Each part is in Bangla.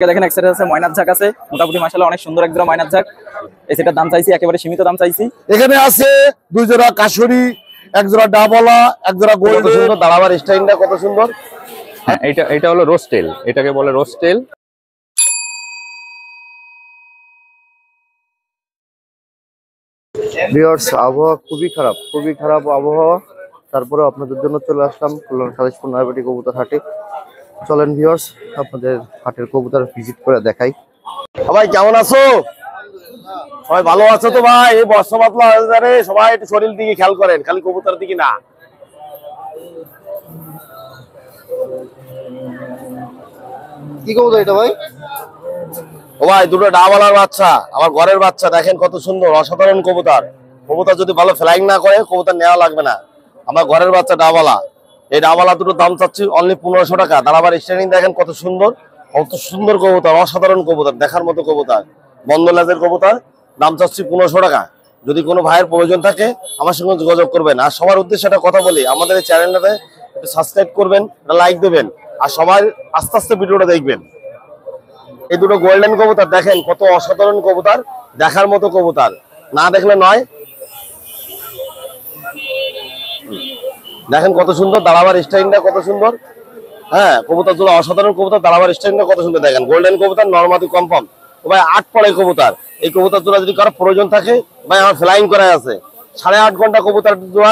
দেখেন এক সেট আছে ময়নার ঝাঁক আছে, মোটামুটি মাশাআল্লাহ অনেক সুন্দর এক জোড়া ময়নার ঝাঁক। এই সেটার দাম চাইছি একেবারে সীমিত দাম চাইছি। এখানে আছে দুই জোড়া কাশুরি, এক জোড়া ডাবলা, এক জোড়া গোল্ড। সুন্দর দাঁড়াবার স্টাইলটা কত সুন্দর। হ্যাঁ, এটা হলো রোস্টেল, এটাকে বলে রোস্টেল। ভিউয়ার্স, আবহাওয়া খুবই খারাপ আবহাওয়া। তারপরে আপনাদের জন্য চলে আসলাম খুলনা 27 নয়াবাটি কবুতর হাটে। চলেন ভিউয়ার্স, আপনাদের হাটের কবুতর ভিজিট করে দেখাই। ভাই কেমন আছো? সবাই ভালো আছো তো ভাই? এই বর্ষা পাতলা ওয়েদারে সবাই একটু শরীর দিকে খেয়াল করেন, খালি কবুতর দিকে না। কি কবুতর এটা ভাই? ও ভাই দুটো ডাবলার বাচ্চা, আমার ঘরের বাচ্চা। দেখেন কত সুন্দর, অসাধারণ কবুতর। কবুতর যদি ভালো ফ্লাইং না করে কবুতর নেওয়া লাগবে না। আমার ঘরের বাচ্চা ডাবলা। এই ডাবলা দুটো দাম চাচ্ছি অনলি 1500 টাকা। দাঁড়াবার স্ট্যান্ডিং দেখেন কত সুন্দর, কত সুন্দর কবুতর, অসাধারণ কবুতর, দেখার মতো কবুতর, বন্ধ লেজের কবুতর। দাম চাচ্ছি 1500 টাকা। যদি কোনো ভাইয়ের প্রয়োজন থাকে আমার সঙ্গে যোগাযোগ করবেন। আর সবার উদ্দেশ্যে একটা কথা বলি, আমাদের এই চ্যানেলটাতে একটু সাবস্ক্রাইব করবেন, লাইক দেবেন, আর সবাই আস্তে আস্তে ভিডিওটা দেখবেন। এই দুটো গোল্ডেন কবুতর দেখেন কত অসাধারণ কবুতর, দেখার মতো কবুতর, না দেখলে নয়। দেখেন কত সুন্দর, দাঁড়াবার স্টাইলটা কত সুন্দর। হ্যাঁ, কবুতর দুটো অসাধারণ কবুতর, দাঁড়াবার স্টাইলটা কত সুন্দর। দেখেন গোল্ডেন কবুতর, নরমাদি কনফার্ম। ভাই 8 পড়ে কবুতর। এই কবুতর জোড়া যদি কারো প্রয়োজন থাকে ভাই, আমার ফ্লাইং করা আছে, 8.5 ঘন্টা কবুতর জোড়া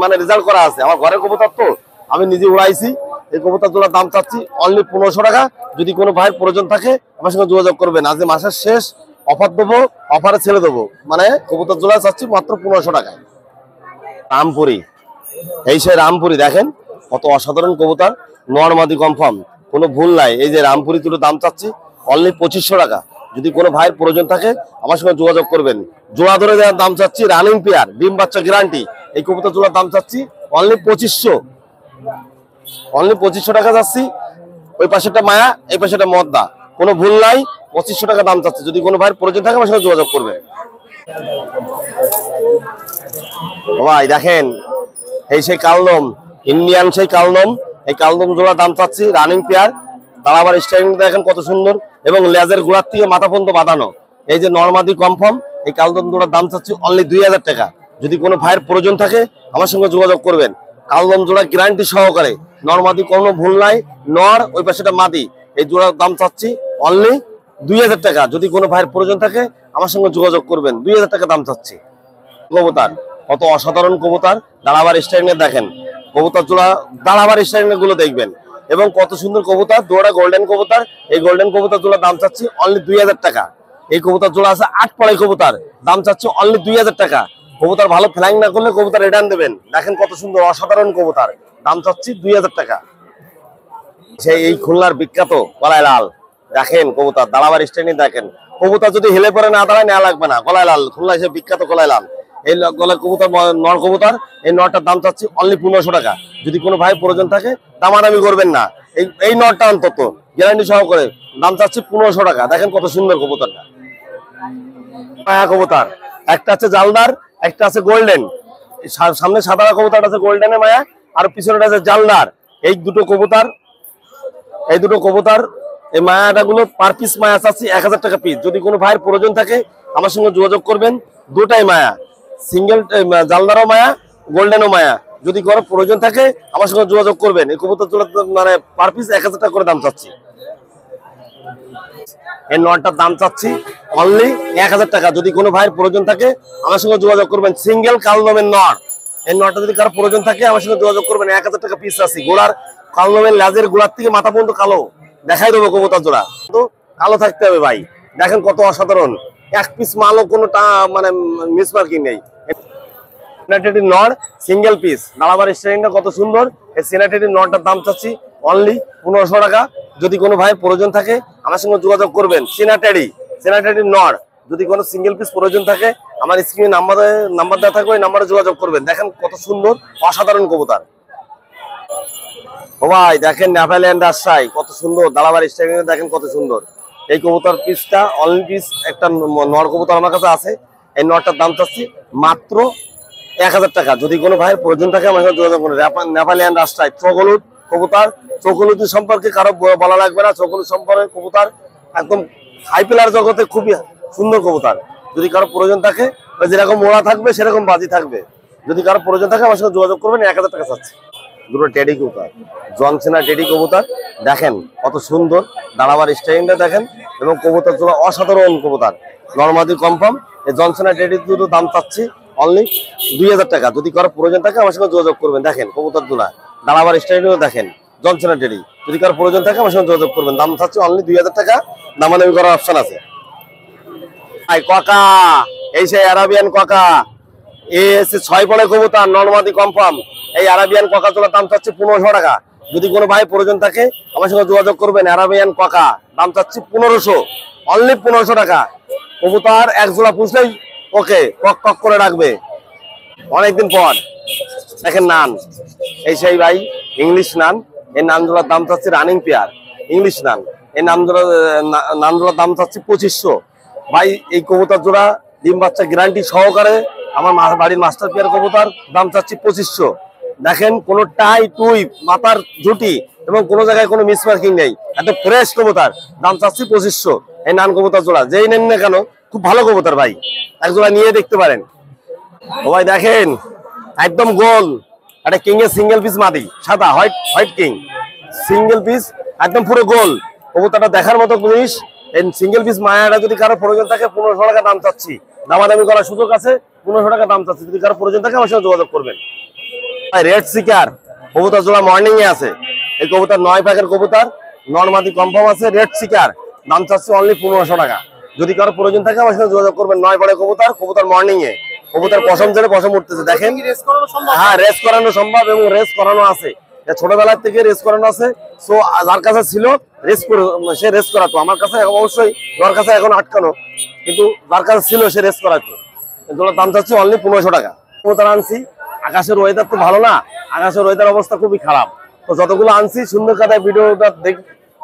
মানে রেজাল্ট করা আছে। আমার ঘরের কবুতর তো, আমি নিজে উড়াইছি। এই কবুতর জোড়ার দাম চাচ্ছি অনলি 1500 টাকা। যদি কোনো ভাইয়ের প্রয়োজন থাকে আমার সঙ্গে যোগাযোগ করবেন। আজ মাসের শেষ অফার দেবো, অফারে ছেড়ে দেবো। মানে কবুতর জোড়া চাচ্ছি মাত্র 1500 টাকায়। রামপুরি, এই সে রামপুরি দেখেন কত অসাধারণ কবুতর, নরমাদি কনফার্ম, কোনো ভুল নাই। এই যে রামপুরি দুটো দাম চাচ্ছি অনলি 2500 টাকা। যদি কোনো ভাইয়ের প্রয়োজন থাকে আমার সঙ্গে যোগাযোগ করবেন। জোড়া ধরে দেওয়ার দাম চাচ্ছি, রানিং পেয়ার, ডিম বাচ্চা গ্যারান্টি। এই কবুতর জোড়ার দাম চাচ্ছি অনলি 2500, অনলি 2500 টাকা যাচ্ছি। ওই পাশেটা মায়া, এই পাশেটা মদ্দা, কোনো ভুল নাই। 2500 টাকা দাম চাচ্ছি। যদি কোনো ভাইয়ের প্রয়োজন থাকে আমার সঙ্গে যোগাযোগ করবেন। ভাই দেখেন এই সেই কালদম, ইন্ডিয়ান সেই কালদম। এই কালদম জোড়া দাম চাচ্ছি রানিং পেয়ার। দাঁড়াবার স্টাইলিং দেখেন কত সুন্দর, এবং লেজের গোড়ার থেকে মাথা পর্যন্ত বাঁধানো। এই যে নরমাদি কনফার্ম, এই কালদম জোড়ার দাম চাচ্ছি অনলি 2000 টাকা। যদি কোনো ভাইয়ের প্রয়োজন থাকে আমার সঙ্গে যোগাযোগ করবেন। কালদম জোড়া গ্যারান্টি সহকারে, নরমাদি কোনো ভুল নাই, নর ওই পাশেটা মাদি। এই জোড়ার দাম চাচ্ছি অনলি 2000 টাকা। যদি কোনো ভাইয়ের প্রয়োজন থাকে আমার সঙ্গে যোগাযোগ করবেন। 2000 টাকা দাম চাচ্ছি। কবুতর কত অসাধারণ কবুতর, দাঁড়াবার স্টাইলিং দেখেন, কবুতর জোড়া দাঁড়াবার স্টাইলিং গুলো দেখবেন, এবং কত সুন্দর কবুতর, দুটো গোল্ডেন কবুতর। এই গোল্ডেন কবুতর জোড়ার দাম চাচ্ছি অনলি 2000 টাকা। এই কবুতর জোড়া আছে 8 পড়াই কবুতর, দাম চাচ্ছি অনলি 2000 টাকা। কবুতর ভালো ফ্লাইং না করলে কবুতর রিটার্ন দেবেন। দেখেন কত সুন্দর অসাধারণ কবুতর, দাম চাচ্ছি 2000 টাকা। সেই এই খুলনার বিখ্যাত গলায় লাল, দেখেন কবুতর, দাঁড়াবার স্টাইলিং দেখেন। কবুতর যদি হেলে পরে না দাঁড়ায় নেওয়া লাগবে না। গলায় লাল, খুলনা সে বিখ্যাত গলায় লাল। এই গলার কবুতর, নর কবুতর। এই নরটার দাম চাচ্ছি অনলি 1500 টাকা। যদি কোনো ভাই প্রয়োজন থাকে দামাদামি করবেন না। এই নরটা অন্তত গ্যারান্টি সহকারে দাম চাচ্ছি 1500 টাকা। দেখেন কত সুন্দর কবুতরটা। মায়া কবুতর, একটা আছে জালদার, একটা আছে গোল্ডেন। সামনে সাদা কবুতর আছে গোল্ডেনে মায়া, আর পিছনে আছে জালদার। এই দুটো কবুতর, এই দুটো কবুতর, এই মায়াটা গুলো পার পিস মায়া চাচ্ছি 1000 টাকা পিস। যদি কোনো ভাইয়ের প্রয়োজন থাকে আমার সঙ্গে যোগাযোগ করবেন। দুটাই মায়া, সিঙ্গেল জালদারও মায়া, গোল্ডেনও মায়া। যদি কোনো প্রয়োজন থাকে আমার সঙ্গে যোগাযোগ করবেন। এই কবুতর মানে পার পিস 1000 টাকা করে দাম চাচ্ছি। এই নটটার দাম চাচ্ছি অনলি 1000 টাকা। যদি কোনো ভাইয়ের প্রয়োজন থাকে আমার সঙ্গে যোগাযোগ করবেন। সিঙ্গেল কালদমের নট, এই নটটা যদি কারো প্রয়োজন থাকে আমার সঙ্গে যোগাযোগ করবেন। 1000 টাকা পিস আছে। গোড়ার কালদমের লেজের গোড়ার থেকে মাথা পর্যন্ত কালো, দেখাই দেবো কবুতর জোড়া, কিন্তু কালো থাকতে হবে ভাই। দেখেন কত অসাধারণ, এক পিস মালও কোনো মানে মিসমার্কিং নেই। নর সিঙ্গেল পিস, দাঁড়াবার স্টাইলিংটা কত সুন্দর। এই সিনাটেডি নটটার দাম চাচ্ছি অনলি 1500 টাকা। যদি কোনো ভাইয়ের প্রয়োজন থাকে আমার সঙ্গে যোগাযোগ করবেন। সিনাটেডি নর, যদি কোনো সিঙ্গেল পিস প্রয়োজন থাকে আমার স্ক্রিনে নাম্বার দেওয়া থাকবে, ওই নাম্বারে যোগাযোগ করবেন। দেখেন কত সুন্দর অসাধারণ কবুতর। ও ভাই দেখেন নেভারল্যান্ড রাজশাহী, কত সুন্দর, দাঁড়াবার স্টাইলিং দেখেন কত সুন্দর। এই কবুতর পিসটা অনলি পিস একটা নর কবুতর আমার কাছে আছে। এই নরটার দাম চাচ্ছি মাত্র 1000 টাকা। যদি কোনো ভাইয়ের প্রয়োজন থাকে আমার সাথে যোগাযোগ করুন। নেপালিয়ান রাজশাহী চোখ হলুদ কবুতর। চোখ হলুদ সম্পর্কে কারো বলা লাগবে না। চোখ হলুদ সম্পর্কে কবুতর একদম হাই প্লেয়ার জগতে খুবই সুন্দর কবুতর। যদি কারো প্রয়োজন থাকে, যেরকম মোড়া থাকবে সেরকম বাজি থাকবে। যদি কারো প্রয়োজন থাকে আমার সঙ্গে যোগাযোগ করবেন। 1000 টাকা চাচ্ছি। দুটো টেডি কবুতর, জনসেনা টেডি কবুতর, দেখেন কত সুন্দর দাঁড়াবার স্টাইলটা দেখেন, এবং কবুতর জোড়া অসাধারণ কবুতর, নরমাদি কনফার্ম। এই জনসেনা টেডি দুটো দাম চাচ্ছি অনলি 2000 টাকা। যদি কারো প্রয়োজন থাকে আমার সঙ্গে যোগাযোগ করবেন। দেখেন কবুতর জোড়া, দাঁড়াবার স্টাইলও দেখেন, জনসেনা টেডি। যদি কারো প্রয়োজন থাকে আমার সঙ্গে যোগাযোগ করবেন। দাম চাচ্ছি অনলি 2000 টাকা। দামাদামি করার অপশন আছে। কাকা, এই সেই আরাবিয়ান কাকা, এসে 6 পড়ে কবুতর, নরমাদি কনফার্ম। এই আরাবিয়ান কাকা জোড়ার দাম চাচ্ছি 1500 টাকা। যদি কোনো ভাই প্রয়োজন থাকে আমার সঙ্গে যোগাযোগ করবেন। আরাবিয়ান কাকা দাম চাচ্ছি 1500, অনলি 1500 টাকা। কবুতর এক জোড়া পুষলেই ওকে কক কক করে রাখবে অনেকদিন পর। দেখেন নান, এই সেই ভাই ইংলিশ নান। এই নান জোড়ার দাম চাচ্ছি রানিং পেয়ার ইংলিশ নান। এই নান জোড়ার দাম চাচ্ছি 2500 ভাই। এই কবুতর জোড়া ডিম বাচ্চা গ্যারান্টি সহকারে আমার বাড়ির মাস্টার পেয়ার কবুতর, দাম চাচ্ছি 2500। দেখেন কোনো টাই টুই মাথার ঝুটি এবং কোনো জায়গায় কোনো মিসমার্কিং নেই, এত ফ্রেশ কবুতর। দাম চাচ্ছি 2500। এই নান কবুতর জোড়া যেই নেন না কেন খুব ভালো কবুতর ভাই, এক জোড়া নিয়ে দেখতে পারেন। ও ভাই দেখেন একদম গোল একটা কিং এর সিঙ্গেল পিস মাদি, সাদা white white king single piece, একদম পুরো গোল। কবুতরটা দেখার মতো জিনিস। এই সিঙ্গেল পিস মায়াটা যদি কারো প্রয়োজন থাকে 1500 টাকা দাম চাচ্ছি। দামাদামি করার সুযোগ আছে, 1500 টাকা দাম চাচ্ছি। যদি কারো প্রয়োজন থাকে আমার সঙ্গে যোগাযোগ করবেন। রেড সিকার কবুতর জোড়া মর্নিং এ আছে। এই কবুতর 9 প্যাকের কবুতর, নরমাদি কনফার্ম আছে। রেড সিকার দাম চাচ্ছি অনলি 1500 টাকা। যদি কারো প্রয়োজন থাকে আমার সঙ্গে যোগাযোগ করবেন। 9 পড়ে কবুতর, কবুতর মর্নিং এ। কবুতর পশম ছেড়ে পশম উঠতেছে দেখেন। হ্যাঁ রেস করানো সম্ভব এবং রেস করানো আছে, ছোটবেলার থেকে রেস করানো আছে। সো যার কাছে ছিল রেস করে সে রেস করাতো। আমার কাছে অবশ্যই আমার কাছে এখন আটকানো, কিন্তু যার কাছে ছিল সে রেস করাতো। এগুলোর দাম চাচ্ছি অনলি 1500 টাকা। কবুতর আনছি, আকাশের ওয়েদার তো ভালো না, আকাশের ওয়েদার অবস্থা খুবই খারাপ। তো যতগুলো আনছি সুন্দর কাটায় ভিডিওটা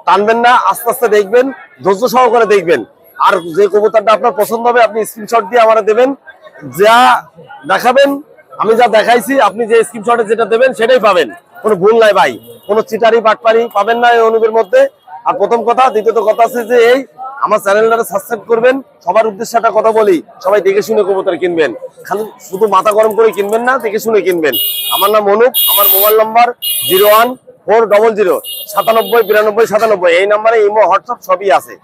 টানবেন না, আস্তে আস্তে দেখবেন, ধৈর্য সহকারে দেখবেন। আর যে কবুতরটা আপনার পছন্দ হবে আপনি স্ক্রিনশট দিয়ে আমার দেবেন। যা দেখাবেন আমি যা দেখাইছি আপনি যে স্ক্রিনশটে যেটা দেবেন সেটাই পাবেন, কোনো ভুল নাই ভাই, কোনো চিটারি বাটপারি পাবেন না এই অনুভবের মধ্যে। আর প্রথম কথা, দ্বিতীয়ত কথা আছে যে এই আমার চ্যানেলটাকে সাবস্ক্রাইব করবেন। সবার উদ্দেশ্যে একটা কথা বলি, সবাই দেখে শুনে কবুতর কিনবেন, খালি শুধু মাথা গরম করে কিনবেন না, দেখে শুনে কিনবেন। আমার নাম অনুপ, আমার মোবাইল নাম্বার 01400 97 92 97। এই নাম্বারে ইমো হোয়াটসঅ্যাপ সবই আছে।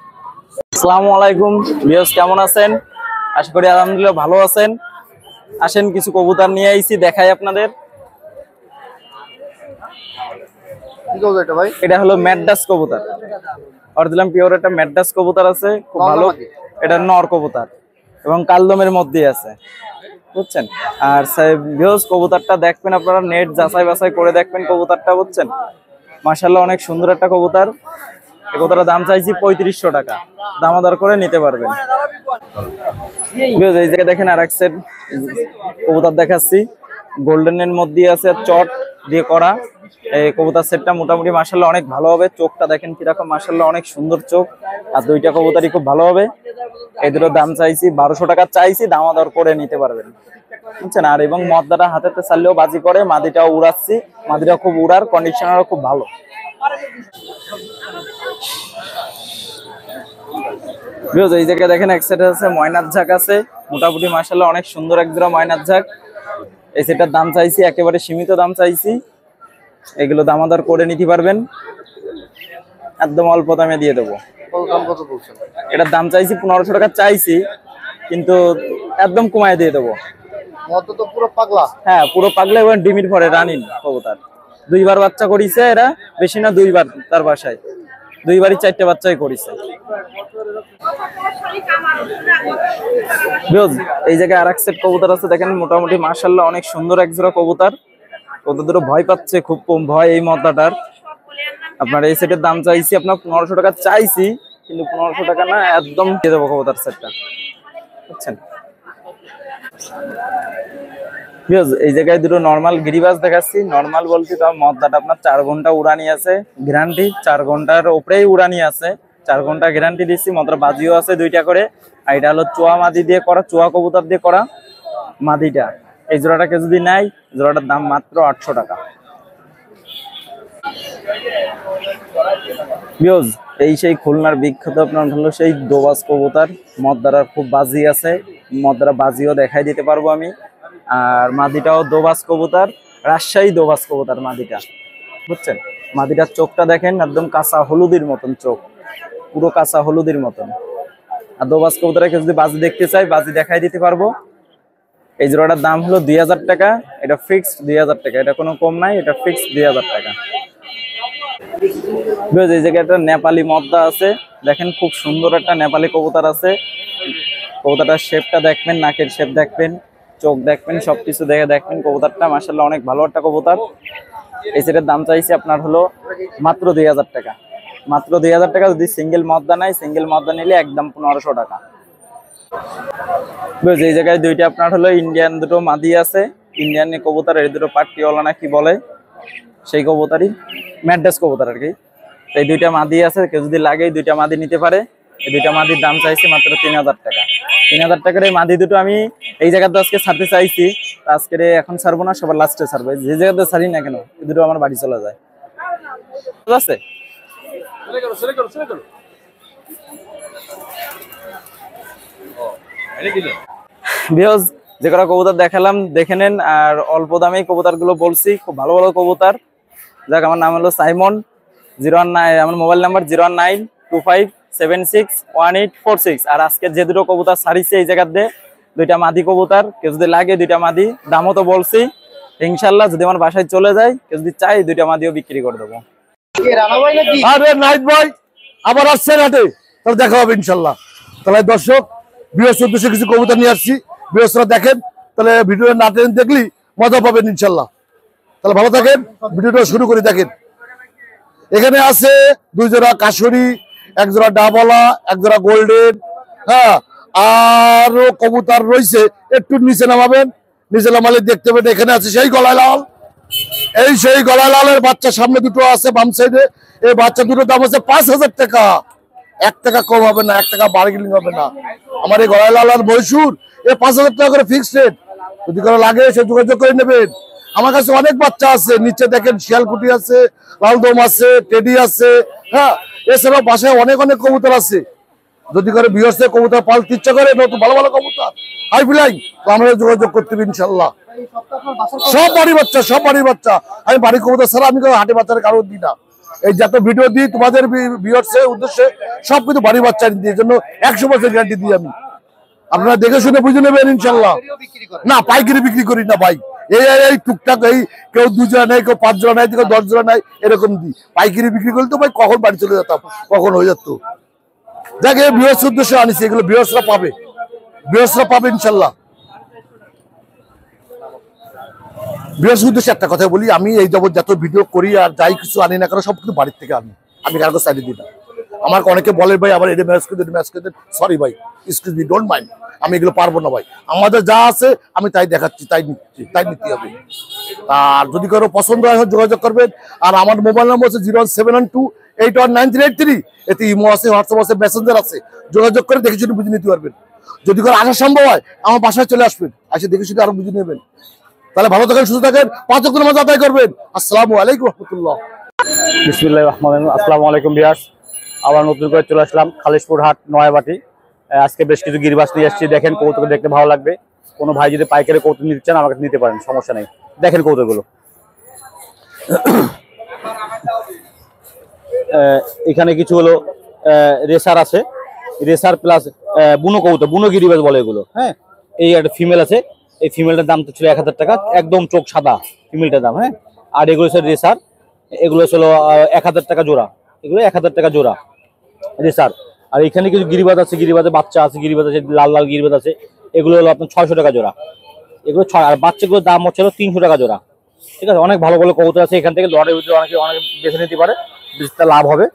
আসসালামু আলাইকুম ভিউয়ার্স, কেমন আছেন? আশা করি আলহামদুলিল্লাহ ভালো আছেন। আসেন কিছু কবুতর নিয়ে আইছি, দেখাই আপনাদের। এটা হলো ম্যাডাস কবুতর, অরিজিনাল পিওর একটা ম্যাডাস কবুতর আছে, খুব ভালো। এটা নর কবুতর এবং কালদমের মধ্যে আছে, বুঝছেন। আর ভিউয়ার্স কবুতরটা দেখবেন আপনারা, নেট যাচাই বাছাই করে দেখবেন কবুতরটা, বুঝছেন। মাশাআল্লাহ অনেক সুন্দর একটা কবুতর। এই কবুতরের দাম চাইছি 3500 টাকা, দামাদার করে নিতে পারবেন। এই জায়গায় দেখেন আর এক সেট কবুতর দেখাচ্ছি, গোল্ডেনের মধ্যে আছে, চট দিয়ে করা। এই কবুতর সেটটা মোটামুটি মাশাআল্লাহ অনেক ভালো হবে। চোখটা দেখেন কিরকম, মাশাআল্লাহ অনেক সুন্দর চোখ। আর দুইটা কবুতরই খুব ভালো হবে। এই দুটোর দাম চাইছি 1200 টাকা চাইছি, দামাদার করে নিতে পারবেন, বুঝছেন। আর এবং মদ্দাটা হাতেতে চাললেও বাজি করে, মাদিটাও উড়াচ্ছি, মাদিটাও খুব উড়ার, কন্ডিশনারও খুব ভালো। এই জায়গায় দেখেন এক সেট আছে ময়নার ঝাঁক আছে, মোটামুটি মাশাআল্লাহ অনেক সুন্দর এক জোড়া ময়নার ঝাঁক। এই সেটার দাম চাইছি একেবারে সীমিত দাম চাইছি, এগুলো দামাদার করে নিতে পারবেন, একদম অল্প দামে দিয়ে দেবো। এটার দাম চাইছি 1500 টাকা চাইছি, কিন্তু একদম কমায় দিয়ে দেবো। হ্যাঁ পুরো পাগলা এবং ডিমির পরে রানিং কবুতর। 2বার বাচ্চা করিছে এরা, বেশি না 2বার, তার বাসায় 2বারই 4টে বাচ্চাই করিছে। এই জায়গায় আর এক সেট কবুতর আছে দেখেন, মোটামুটি মাশাআল্লাহ অনেক সুন্দর এক জোড়া কবুতর। কবুতর দুটো ভয় পাচ্ছে, খুব কম ভয় এই মদ্দাটার। আপনার এই সেটের দাম চাইছি আপনার 1500 টাকা চাইছি, কিন্তু 1500 টাকা না, একদম দিয়ে দেবো কবুতর সেটটা, বুঝছেন। এই জায়গায় দুটো নর্মাল গিরিবাজ দেখাচ্ছি। নর্মাল বলতে তাও মদ্দাটা আপনার 4 ঘন্টা উড়ানি আছে, গ্যারান্টি 4 ঘন্টার উপরেই উড়ানি আছে, 4 ঘন্টা গ্যারান্টি দিচ্ছি। মদ্দার বাজিও আছে 2টা করে। আর এটা হলো চোয়া মাদি দিয়ে করা, চোয়া কবুতর দিয়ে করা মাদিটা। এই জোড়াটাকে যদি নেয়, জোড়াটার দাম মাত্র 800 টাকা। বিয়জ এই সেই খুলনার বিখ্যাত আপনার হলো সেই দোবাজ কবুতর, মদ্দারার খুব বাজি আছে, মদ্দারা বাজিও দেখাই দিতে পারবো আমি। আর মাদিটাও দোবাজ কবুতর, রাজশাহী দোবাজ কবুতর মাদিটা, বুঝছেন? মাদিটার চোখটা দেখেন, একদম কাঁচা হলুদের মতন চোখ, পুরো কাঁচা হলুদের মতন। আর দোবাজ কবুতরকে যদি বাজি দেখতে চাই, বাজি দেখাই দিতে পারবো। এই জোড়াটার দাম হলো 2000 টাকা, এটা ফিক্সড 2000 টাকা, এটা কোনো কম নাই, এটা ফিক্সড 2000 টাকা। এই জায়গায় একটা নেপালি মদ্দা আছে, দেখেন খুব সুন্দর একটা নেপালি কবুতর আছে। কবুতরটার শেপটা দেখবেন, নাকের শেপ দেখবেন, চোখ দেখবেন, সবকিছু দেখে দেখবেন। কবুতরটা মাশাআল্লাহ অনেক ভালো একটা কবুতর। এই সেটের দাম চাইছি আপনার হলো মাত্র 2000 টাকা, মাত্র 2000 টাকা। যদি সিঙ্গেল মদ্দা নাই, সিঙ্গেল মদ্দা নিলে একদম 1500 টাকা। এই জায়গায় দুইটা আপনার হলো ইন্ডিয়ান দুটো মাদি আছে, ইন্ডিয়ান কবুতর, এই দুটো পাট্টিওয়ালা না কি বলে, সেই কবুতরই ম্যাড্রাস কবুতর আর কি। এই দুইটা মাদি আছে, কেউ যদি লাগে এই দুইটা মাদি নিতে পারে। এই দুইটা মাদির দাম চাইছি মাত্র 3000 টাকা। 3000 টাকার এই মাদি দুটো আমি এই জায়গাতে আজকে ছাড়তে চাইছি, আজকে এখন ছাড়বো না, সবার লাস্টে ছাড়বো। যে জায়গাতে ছাড়ি না কেন, এই দুটো আমার বাড়ি চলে যায়, ঠিক আছে? ভিউয়ার্স, যে কটা কবুতর দেখালাম দেখে নেন, আর অল্প দামে কবুতর গুলো বলছি, খুব ভালো ভালো কবুতর। যাক, আমার নাম হলো সাইমন। 019, আমার মোবাইল নাম্বার 01925761846। আর আজকে যে দুটো কবুতর ছাড়িছে এই জায়গাতে, দুইটা মাদি কবুতর, কেউ যদি লাগে দুইটা মাদি, দামও তো বলছি। ইনশাল্লাহ যদি আমার বাসায় চলে যায়, কেউ যদি চাই দুইটা মাদিও বিক্রি করে দেবো। আরে নাইট বয় আবার আসছেন হাটে, তাহলে দেখা হবে ইনশাল্লাহ। তাহলে দর্শক, বৃহস্পতি উদ্দেশ্যে কিছু কবুতর নিয়ে আসছি, বৃহস্পতি দেখেন, তাহলে ভিডিওটা না টেনে দেখলি মজা পাবেন ইনশাল্লাহ। তাহলে ভালো থাকেন, ভিডিওটা শুরু করে দেখেন। এখানে আছে 2 জোড়া কাশরি, 1 জোড়া ডাবলা, 1 জোড়া গোল্ডেন, হ্যাঁ, আরো কবুতর রয়েছে। একটু নিচে নামাবেন, নিচে নামালে দেখতে পাবেন এখানে আছে সেই গলায় লাল, এই সেই গলায় লালের বাচ্চা সামনে দুটো আছে বাম সাইডে। এই বাচ্চা দুটো দাম আছে 5000 টাকা, 1 টাকা কম হবে না, 1 টাকা বার্গেনিং হবে না। আমার এই গলায় লাল আর মহীশূর এই 5000 টাকা করে ফিক্সড রেট, যদি কারো লাগে সে যোগাযোগ করে নেবেন। আমার কাছে অনেক বাচ্চা আছে, নিচে দেখেন শিয়ালকুটি আছে, লালদম আছে, টেডি আছে, হ্যাঁ, এছাড়াও বাসায় অনেক অনেক কবুতর আছে। যদি করে বিহসে কবুতর পালতে ইচ্ছা করে, নতুন ভালো ভালো কবুতর হাই ফ্লাইং, তো আমরা যোগাযোগ করতে হবে ইনশাল্লাহ। সব বাড়ি বাচ্চা, সব বাড়ির বাচ্চা। আমি বাড়ি কবুতর ছাড়া আমি হাটে বাচ্চার কারো দিই না। এই যত ভিডিও দিই তোমাদের ভিউয়ার্সের উদ্দেশ্যে, সব কিন্তু বাড়ি বাচ্চা দিই, এর জন্য 100% গ্যারান্টি দিই আমি। আপনারা দেখে শুনে বুঝে নেবেন ইনশাল্লাহ। না, পাইকারি বিক্রি করি না ভাই, এই টুকটাক, এই কেউ 2 জোড়া নেয়, কেউ 5 জোড়া নেয়, কেউ 10 জোড়া নেয়, এরকম দিই। পাইকারি বিক্রি করলে তো ভাই কখন বাড়ি চলে যেতাম, কখন হয়ে যেত। দেখ, এই ভিউয়ার্সের উদ্দেশ্যে আনিছি, এগুলো ভিউয়ার্সরা পাবে, ভিউয়ার্সরা পাবে ইনশাল্লাহ। ভিউয়ার্সের উদ্দেশ্যে একটা কথা বলি, আমি এই যাবত যত ভিডিও করি আর যাই কিছু আনি না কেন, সব কিছু বাড়ির থেকে আনি, আমি কারো কাছে দিই না। আমাকে অনেকে বলে ভাই আবার এটা ম্যাচ করে দেন, ম্যাচ করে দেন, সরি ভাই, এক্সকিউজ মি, ডোন্ট মাইন্ড, আমি এগুলো পারবো না ভাই। আমাদের যা আছে আমি তাই দেখাচ্ছি, তাই নিচ্ছি, তাই নিতে হবে। আর যদি কারো পছন্দ হয় যোগাযোগ করবেন। আর আমার মোবাইল নম্বর হচ্ছে 01712819383। এতে ইমো আছে, হোয়াটসঅ্যাপ আছে, মেসেঞ্জার আছে, যোগাযোগ করে দেখে শুনে বুঝে নিতে পারবেন। যদি কারো আসা সম্ভব হয় আমার বাসায় চলে আসবেন, এসে দেখে শুনে আরো বুঝে নেবেন। তাহলে ভালো থাকেন, সুস্থ থাকেন, 5 ওয়াক্ত নামাজ আদায় করবেন। আসসালামু আলাইকুম রহমতুল্লাহ। বিসমিল্লাহির রহমানির রহিম। আসসালামু আলাইকুম ভিউয়ার্স, আবার নতুন করে চলে আসলাম খালিশপুর হাট নয়াবাটি। আজকে বেশ কিছু গিরিবাস নিয়ে আসছি, দেখেন কৌতুক দেখতে ভালো লাগবে। কোনো ভাই যদি পাইকারি কৌতুক নিতে চান আমাকে নিতে পারেন, সমস্যা নেই। দেখেন কৌতুকগুলো, এখানে কিছু হলো রেসার আছে, রেসার প্লাস বুনো কৌতুক, বুনো গিরিবাস বলে এগুলো। হ্যাঁ, এই একটা ফিমেল আছে, এই ফিমেলটার দাম তো ছিল 1000 টাকা, একদম চোখ সাদা ফিমেলটার দাম। হ্যাঁ, আর এগুলো হচ্ছে রেসার, এগুলো ছিল 1000 টাকা জোড়া, এগুলো 1000 টাকা জোড়া রেসার। আর এখানে কিছু গিরিবাজ আছে, গিরিবাজের বাচ্চা আছে, গিরিবাজ আছে, লাল লাল গিরিবাজ আছে, এগুলো হলো আপনার 600 টাকা জোড়া, এগুলো 6। আর বাচ্চাগুলোর দাম হচ্ছে 300 টাকা জোড়া। ঠিক আছে, অনেক ভালো ভালো কবুতর আছে এখান থেকে, লটের ভিতরে অনেকে অনেক বেছে নিতে পারে, বেশটা লাভ হবে।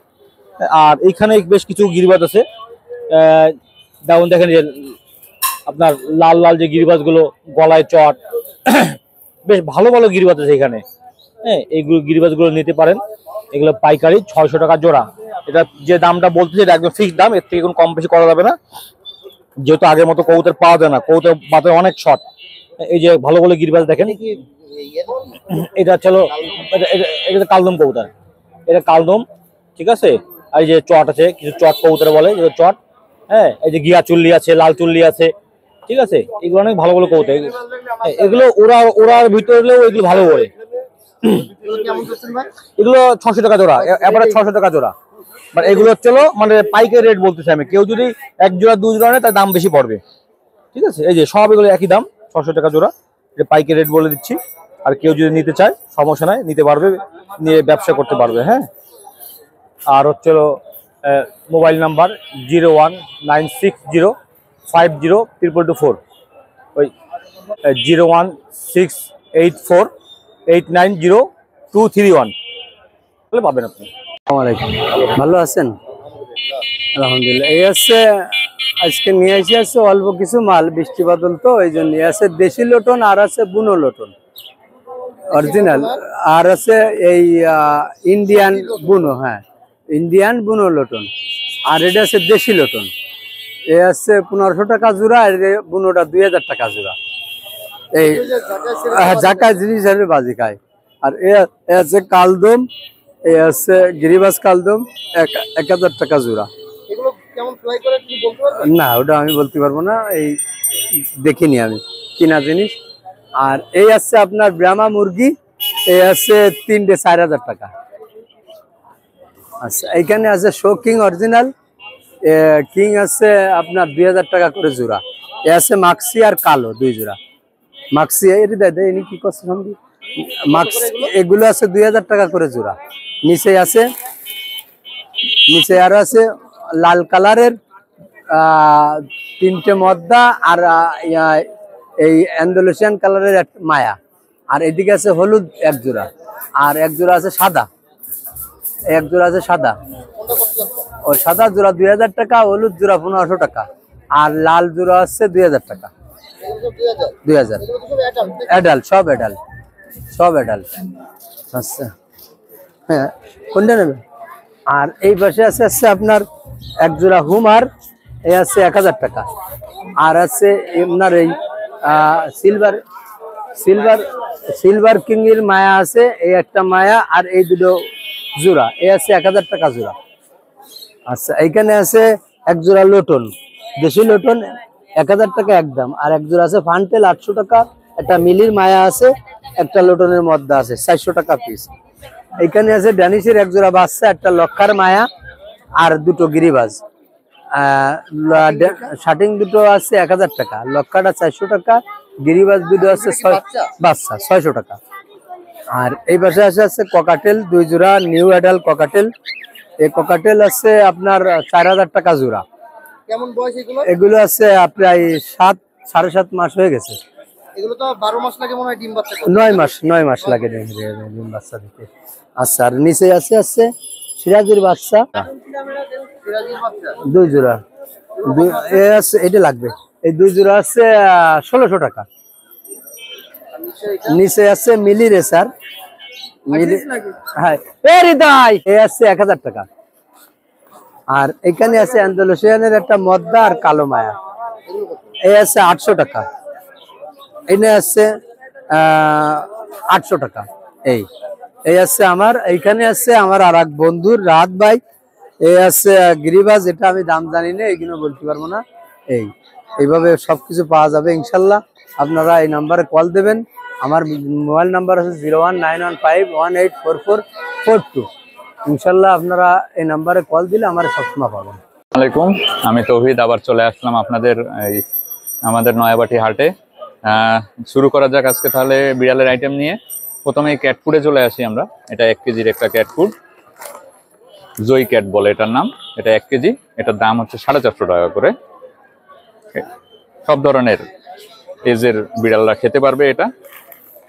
আর এখানে বেশ কিছু গিরিবাজ আছে, যেমন দেখেন যে আপনার লাল লাল যে গিরিবাজ গুলো, গলায় চট, বেশ ভালো ভালো গিরিবাজ আছে এখানে। হ্যাঁ, এইগুলো গিরিবাজ গুলো নিতে পারেন, এগুলো পাইকারি 600 টাকা জোড়া। এটা যে দামটা বলতেছে এটা একদম ফিক্সড দাম, এর থেকে কোনো কম বেশি করা যাবে না, যেহেতু আগের মতো কবুতর পাওয়া যায় না, কবুতর বাজারে অনেক শর্ট। এই যে ভালো ভালো গিরিবাজ দেখেন, এটা চলো, এটা কালদম কবুতর, এটা কালদম, ঠিক আছে। এই যে চট আছে, কিছু চট কবুতর বলে যেগুলো চট, হ্যাঁ এই যে গিয়া চুল্লি আছে, লাল চুল্লি আছে, ঠিক আছে, এগুলো অনেক ভালো ভালো কবুতর। এগুলো ওরার ভিতরেও এগুলো ভালো করে। এগুলো 600 টাকা জোড়া, এবারে 600 টাকা জোড়া। মানে এগুলো হচ্ছে মানে পাইকারি রেট বলতেছি আমি, কেউ যদি 1 জোড়া 2 জোড়া নেয় তার দাম বেশি পড়বে, ঠিক আছে। এই যে সব এগুলো একই দাম, 600 টাকা জোড়া, এটা পাইকারি রেট বলে দিচ্ছি। আর কেউ যদি নিতে চায় সমস্যা নাই, নিতে পারবে, নিয়ে ব্যবসা করতে পারবে। হ্যাঁ, আর হচ্ছে মোবাইল নাম্বার 01960502224, ওই 01684890231 বলে পাবেন আপনি। ভালো আছেন? আলহামদুলিল্লাহ। এই আছে আজকে নিয়ে এসে অল্প কিছু মাল, বৃষ্টি বাদল তো এই জন্য নিয়ে আছে দেশি লটন, আর আছে বুনো লটন অরিজিনাল, আর আছে এই ইন্ডিয়ান বুনো, হ্যাঁ ইন্ডিয়ান বুনো লটন, আর এটা আছে দেশি লটন। এ আছে 1500 টাকা জোড়া, আর বুনোটা 2000 টাকা জোড়া। এই জাকা জিনিস হিসেবে বাজি খায়। আর এ আছে কালদম, এ আছে গিরিবাস কালদম, 1000 টাকা জোড়া। না ওটা আমি বলতে পারবো না, এই দেখিনি আমি, কিনা জিনিস। আর এই আছে আপনার ব্রাহ্মা মুরগি, এই আছে 3টে 4000 টাকা। আচ্ছা, এইখানে আছে শো কিং অরিজিনাল, কিং আছে আপনার 2000 টাকা করে জোড়া। এ আছে মাক্সি আর কালো 2 জোড়া। মাক্সি এর দাদা ইনি কি করছে সঙ্গে, মাক্স এগুলো আছে 2000 টাকা করে জোড়া। নিচে আছে, নিচে আরো আছে লাল কালারের 3টে মদ্দা, আর এই অ্যান্ডালুসিয়ান কালারের একটা মায়া, আর এদিকে আছে হলুদ 1 জোড়া, আর 1 জোড়া আছে সাদা, 1 জোড়া আছে সাদা। ও সাদা জোড়া 2000 টাকা, হলুদ জোড়া 1500 টাকা, আর লাল জোড়া আছে 2000 টাকা। 2000 অ্যাডাল্ট, সব অ্যাডাল্ট, সব অ্যাডাল্ট। আচ্ছা, হ্যাঁ কোনটা নেবে? আর এই পাশে আছে আপনার 1 জোড়া হুমার, এই আছে 1000 টাকা। আর আছে আপনার এই সিলভার সিলভার সিলভার কিং এর মায়া আছে, এই একটা মায়া, আর এই দুটো জোড়া, এই আছে 1000 টাকা জোড়া। আচ্ছা, এইখানে আছে 1 জোড়া লোটন, দেশি লোটন 1000 টাকা একদম। আর 1 জোড়া আছে ফান্টেল 800 টাকা, একটা মিলির মায়া আছে, একটা লোটনের মধ্যে আছে 400 টাকা পিস। এইখানে আছে ড্যানিশের 1 জোড়া বাচ্চা, একটা লক্ষার মায়া, আর 2টো গিরিবাজ। শার্টিং দুটো আছে 1000 টাকা, লক্ষাটা 400 টাকা, গিরিবাজ দুটো আছে বাচ্চা 600 টাকা। আর এই পাশে আছে ককাটেল 2 জোড়া, নিউ অ্যাডাল ককাটেল। এই ককাটেল আছে আপনার 4000 টাকা জোড়া। কেমন বয়স এগুলো? এগুলো আছে প্রায় 7.5 মাস হয়ে গেছে। এগুলো তো 12 মাস লাগে মনে হয় ডিম বাচ্চা করতে। 9 মাস লাগে ডিম বাচ্চা দিতে। আচ্ছা, আর নিচে আছে সিরাজির বাচ্চা সিরাজির বাচ্চা 2 জোড়া, এটা লাগবে। এই 2 জোড়া আছে 1600 টাকা। নিচে আছে মিলি রেসার, মিলি, হ্যাঁ হৃদয়, এ আছে 1000 টাকা। আর এখানে আছে অ্যান্ডালুসিয়ানের একটা মদ্দা আর কালো মায়া, এ আছে 800 টাকা। এনে আছে 800 টাকা। এই আছে আমার, এইখানে আছে আমার আর এক বন্ধুর রাত ভাই, এই আছে গিরিবাজ, এটা আমি দাম জানি না, এইগুলো বলতে পারবো না। এইভাবে সবকিছু পাওয়া যাবে ইনশাল্লাহ। আপনারা এই নাম্বারে কল দেবেন। আমার মোবাইল নাম্বার আছে 01915184442। ইনশাল্লাহ আপনারা এই নাম্বারে কল দিলে আমার সবসময় পাবেন। আসসালামাইকুম, আমি তৌহিদ, আবার চলে আসলাম আপনাদের আমাদের নয়াবাটি হাটে। শুরু করা যাক আজকে তাহলে বিড়ালের আইটেম নিয়ে। প্রথমে ক্যাট ফুডে চলে আসি আমরা। এটা 1 কেজির একটা ক্যাট ফুড, জয় ক্যাট বলে এটার নাম। এটা 1 কেজি, এটার দাম হচ্ছে 450 টাকা করে। সব ধরনের এজের বিড়ালরা খেতে পারবে, এটা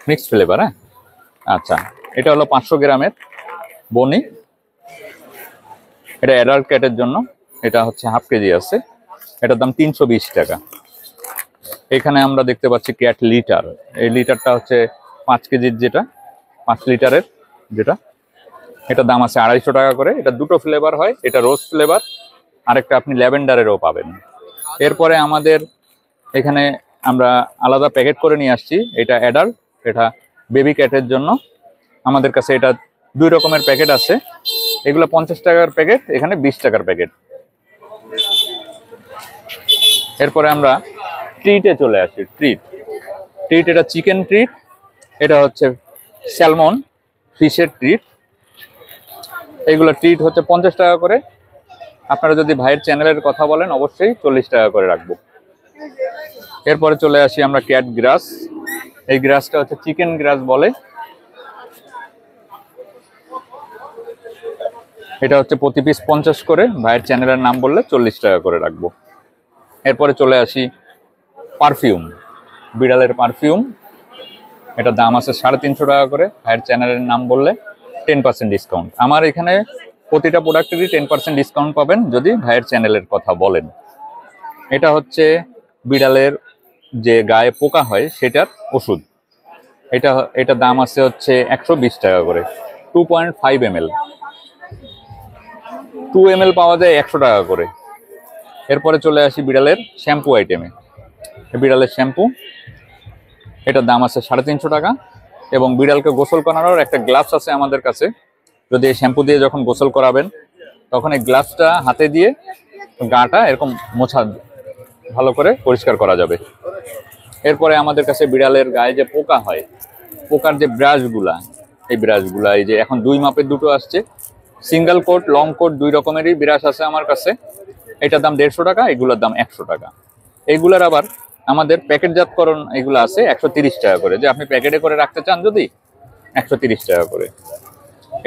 মিক্সড ফ্লেভার। হ্যাঁ, আচ্ছা, এটা হলো 500 গ্রামের বনি। এটা অ্যাডাল্ট ক্যাটের জন্য, এটা হচ্ছে 1/2 কেজি আছে, এটার দাম 320 টাকা। এখানে আমরা দেখতে পাচ্ছি ক্যাট লিটার। এই লিটারটা হচ্ছে 5 কেজির, যেটা 5 লিটারের যেটা, এটার দাম আছে 250 টাকা করে। এটা 2টো ফ্লেভার হয়, এটা রোজ ফ্লেভার, আরেকটা আপনি ল্যাভেন্ডারেরও পাবেন। এরপরে আমাদের এখানে আমরা আলাদা প্যাকেট করে নিয়ে আসছি। এটা অ্যাডাল্ট, এটা বেবি ক্যাটের জন্য। আমাদের কাছে এটা 2 রকমের প্যাকেট আছে। এগুলো 50 টাকার প্যাকেট, এখানে 20 টাকার প্যাকেট। এরপরে আমরা ট্রিটে চলে আসি। ট্রিট এটা চিকেন ট্রিট, এটা হচ্ছে স্যালমন ফিশের ট্রিট। এইগুলো ট্রিট হচ্ছে 50 টাকা করে। আপনারা যদি ভাইয়ের চ্যানেলের কথা বলেন অবশ্যই 40 টাকা করে রাখবো। এরপরে চলে আসি আমরা ক্যাট গ্রাস। এই গ্রাসটা হচ্ছে চিকেন গ্রাস বলে। এটা হচ্ছে প্রতি পিস 50 করে, ভাইয়ের চ্যানেলের নাম বললে 40 টাকা করে রাখবো। এরপরে চলে আসি পারফিউম, বিড়ালের পারফিউম। এটা দাম আছে 350 টাকা করে, ভাইয়ের চ্যানেলের নাম বললে 10% ডিসকাউন্ট। আমার এখানে প্রতিটা প্রোডাক্টেরই 10% ডিসকাউন্ট পাবেন যদি ভাইয়ের চ্যানেলের কথা বলেন। এটা হচ্ছে বিড়ালের যে গায়ে পোকা হয় সেটার ওষুধ। এটা দাম আছে হচ্ছে 120 টাকা করে, 2.5 ml। 2 ml পাওয়া যায় 100 টাকা করে। এরপরে চলে আসি বিড়ালের শ্যাম্পু আইটেমে। বিড়ালের শ্যাম্পু, এটার দাম আছে 350 টাকা। এবং বিড়ালকে গোসল করানোর একটা গ্লাভস আছে আমাদের কাছে। যদি এই শ্যাম্পু দিয়ে যখন গোসল করাবেন তখন এই গ্লাভসটা হাতে দিয়ে গাটা এরকম মোছা ভালো করে পরিষ্কার করা যাবে। এরপরে আমাদের কাছে বিড়ালের গায়ে যে পোকা হয়, পোকার যে ব্রাশগুলা, এই ব্রাশগুলা এই যে এখন 2 মাপের দুটো আসছে, সিঙ্গেল কোট লং কোট 2 রকমেরই ব্রাশ আছে আমার কাছে। এটার দাম 150 টাকা, এগুলোর দাম 100 টাকা। এইগুলার আবার আমাদের প্যাকেটজাতকরণ এগুলো আছে 130 টাকা করে, যে আপনি প্যাকেটে করে রাখতে চান যদি 130 টাকা করে।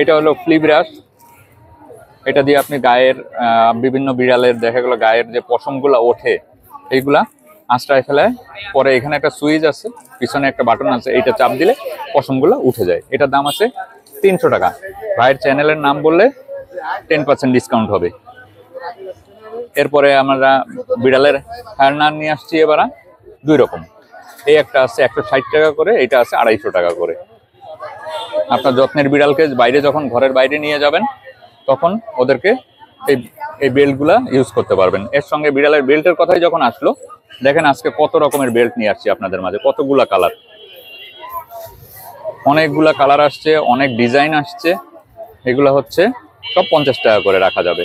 এটা হলো ফ্লি ব্রাশ। এটা দিয়ে আপনি গায়ের বিভিন্ন বিড়ালের দেখা গেলো গায়ের যে পশমগুলো ওঠে এইগুলা আঁচড়ায় ফেলায়, পরে এখানে একটা সুইচ আছে, পিছনে একটা বাটন আছে, এইটা চাপ দিলে পশমগুলো উঠে যায়। এটার দাম আছে 300 টাকা। ভাইয়ের চ্যানেলের নাম বললে 10% ডিসকাউন্ট হবে। এরপরে আমরা বিড়ালের হার্নার নিয়ে আসছি এবার 2 রকম। এই একটা আছে 160 টাকা করে, এটা আছে 250 টাকা করে। আপনার যত্নের বিড়ালকে বাইরে যখন ঘরের বাইরে নিয়ে যাবেন তখন ওদেরকে এই বেল্টগুলা ইউজ করতে পারবেন। এর সঙ্গে বিড়ালের বেল্টের কথাই যখন আসলো, দেখেন আজকে কত রকমের বেল্ট নিয়ে আসছি আপনাদের মাঝে, কতগুলা কালার, অনেকগুলা কালার আসছে, অনেক ডিজাইন আসছে। এগুলা হচ্ছে সব 50 টাকা করে রাখা যাবে।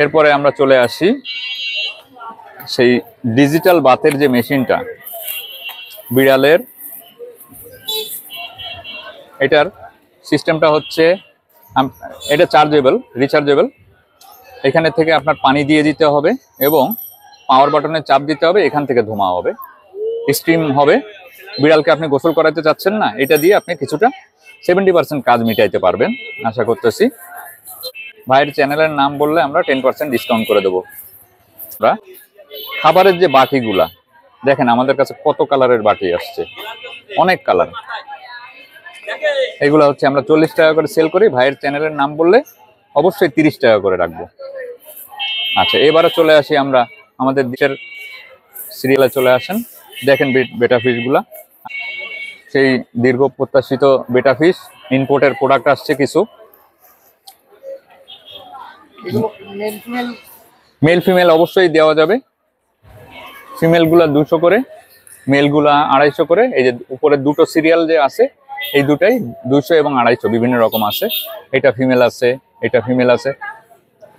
এরপরে আমরা চলে আসি সেই ডিজিটাল বাতের যে মেশিনটা বিড়ালের, এটার সিস্টেমটা হচ্ছে এটা চার্জেবল, রিচার্জেবল। এখানে থেকে আপনার পানি দিয়ে দিতে হবে এবং পাওয়ার বাটনে চাপ দিতে হবে, এখান থেকে ধোঁয়া হবে, স্টিম হবে। বিড়ালকে আপনি গোসল করাতে চাচ্ছেন না, এটা দিয়ে আপনি কিছুটা 70% কাজ মিটাইতে পারবেন আশা করতেছি। ভাইয়ের চ্যানেলের নাম বললে আমরা 10% ডিসকাউন্ট করে দেবো। আমরা খাবারের যে বাটিগুলা দেখেন আমাদের কাছে কত কালারের বাটি আসছে, অনেক কালার। এগুলো হচ্ছে আমরা 40 টাকা করে সেল করি, ভাইয়ের চ্যানেলের নাম বললে অবশ্যই 30 টাকা করে রাখবো। আচ্ছা, এবারে চলে আসি আমরা আমাদের দেশের সিরিয়ালে চলে আসেন। দেখেন বেটা ফিশগুলা, সেই দীর্ঘ প্রত্যাশিত বেটা ফিশ। ইম্পোর্টের প্রোডাক্ট আসছে কিছু, মেল ফিমেল অবশ্যই দেওয়া যাবে। ফিমেলগুলা 200 করে, মেলগুলা 250 করে। এই যে উপরে দুটো সিরিয়াল যে আছে এই দুটাই 200 এবং 250 বিভিন্ন রকম আছে। এটা ফিমেল আছে, এটা ফিমেল আছে।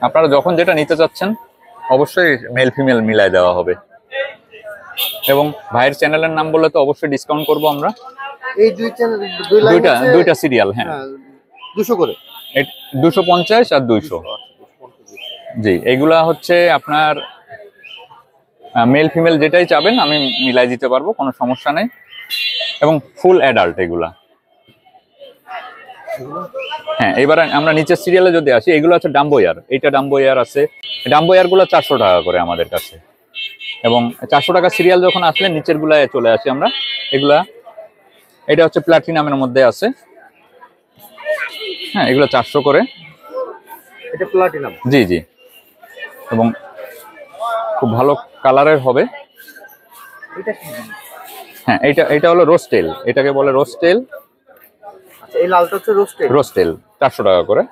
আপনারা যখন যেটা নিতে চাচ্ছেন অবশ্যই মেল ফিমেল মিলাই দেওয়া হবে। এবং ভাইয়ের চ্যানেলের নাম বললে তো অবশ্যই ডিসকাউন্ট করব আমরা। এই দুইটা সিরিয়াল, হ্যাঁ 200 করে, 250 আর 200। জি, এগুলা হচ্ছে আপনার মেল ফিমেল যেটাই চাবেন আমি মিলাই দিতে পারবো, কোনো সমস্যা নেই। এবং ফুল অ্যাডাল্ট এগুলা। হ্যাঁ, এবার আমরা নিচের সিরিয়ালে যদি আসি, এগুলো আছে ডাম্বোয়ার। এইটা ডাম্বোয়ার আছে, ডাম্বোয়ার গুলো 400 টাকা করে আমাদের কাছে। এবং 400 টাকা সিরিয়াল যখন আসলে নিচের গুলায় চলে আসি আমরা। এগুলা এটা হচ্ছে প্লাটিনামের মধ্যে আছে, হ্যাঁ এগুলো 400 করে। এটা প্লাটিনাম, জি জি, এবং খুব ভালো কালারের হবে। হ্যাঁ, এটা হলো রোস্টেল, এটাকে বলে রোস্টেল। আচ্ছা, এই লালটা হচ্ছে রোস্টেল। রোস্টেল 400 টাকা করে।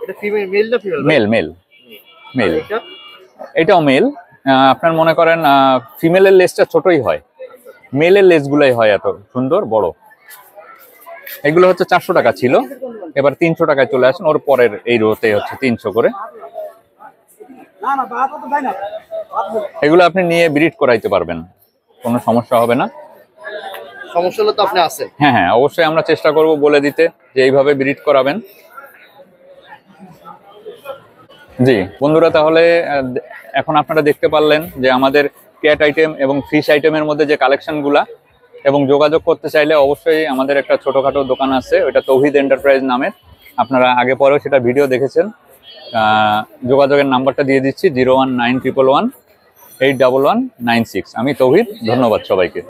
এটা ফিমেল, মেল না ফিমেল? Male male male. এটা এটাও মেল। আপনার মনে করেন ফিমেলের লেজটা ছোটই হয়, মেলের লেজগুলাই হয় এত সুন্দর বড়। এগুলো হচ্ছে 400 টাকা ছিল, এবার 300 টাকায় চলে আসেন। ওর পরের এই রোতে হচ্ছে 300 করে। এগুলো আপনি নিয়ে ব্রিড করাইতে পারবেন, কোনো সমস্যা হবে না। সমস্যা হলে তো আপনি আছেন। হ্যাঁ হ্যাঁ, অবশ্যই আমরা চেষ্টা করব বলে দিতে যে এইভাবে ব্রিড করাবেন। জি বন্ধুরা, তাহলে এখন আপনারা দেখতে পারলেন যে আমাদের ক্যাট আইটেম এবং ফিশ আইটেমের মধ্যে যে কালেকশনগুলা, এবং যোগাযোগ করতে চাইলে অবশ্যই আমাদের একটা ছোটখাটো দোকান আছে, ওইটা তৌহিদ এন্টারপ্রাইজ নামের। আপনারা আগে পরেও সেটা ভিডিও দেখেছেন। যোগাযোগের নাম্বারটা দিয়ে দিচ্ছি 01911181196। আমি তৌহিদ, ধন্যবাদ সবাইকে।